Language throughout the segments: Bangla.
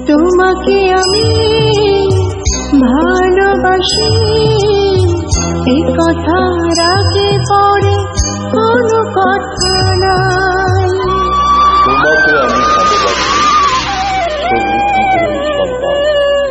তোমাকে আমি ভালোবাসি, এই কথার আগে পরে কোনো কথা নাই। তোমাকে আমি ভালোবাসি,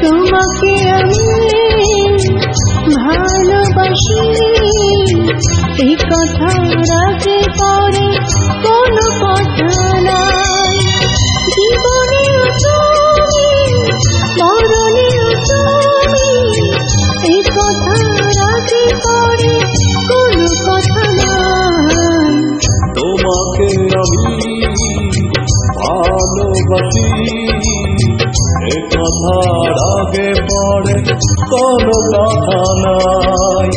তোমাকে আমি ভালোবাসি, এই কথার আগে পরে কোনো কথা নাই। জীবনেও তুমি, মরণেও তুমি, এই কথার আগে পরে কোনো কথা নাই। তোমাকে আমি ভালোবাসি, এ কথার আগে পরে কোনো কথা নাই।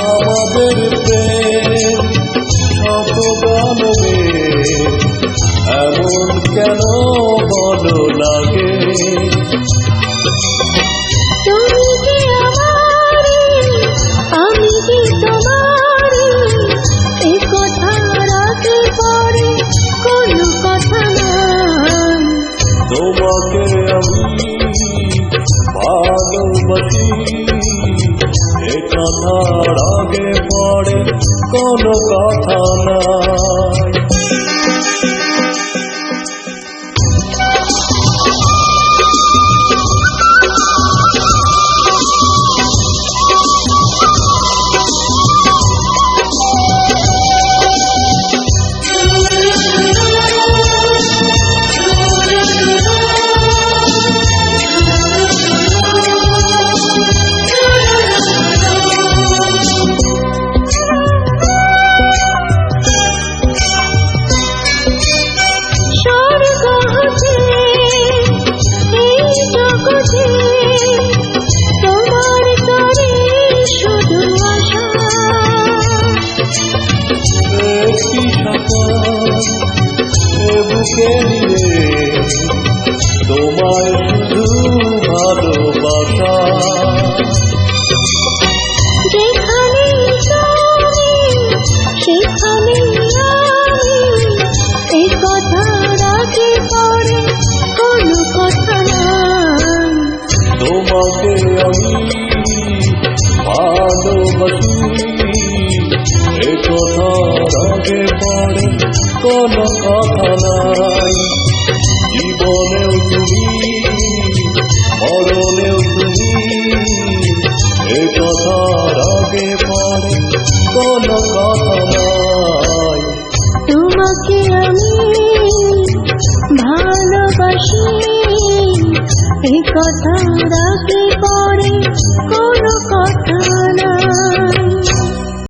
আমাদের প্রেম শতগানবে এমন কেন ভালো লাগে? তুমি কি আমারে, আমি কি তোমারে, এই কথার আগে পরে কোনো কথা নাই। তোমাকে আমি ভালোবাসি, এ কথার আগে পরে কোনো কথা নাই। তোমায় শুধু ভালোবাসা, যেখানে তুমি সেখানে আমি, এই কথার আগে পরে কোনো কথা নাই। তোমাকে আমি ভালোবাসি, এ কথার আগে পরে কোনো কথা নাই। জীবনেও তুমি, মরণেও তুমি, এ কথার আগে পরে কোনো কথা নাই। তোমাকে আমি ভালোবাসি, এই কথার আগে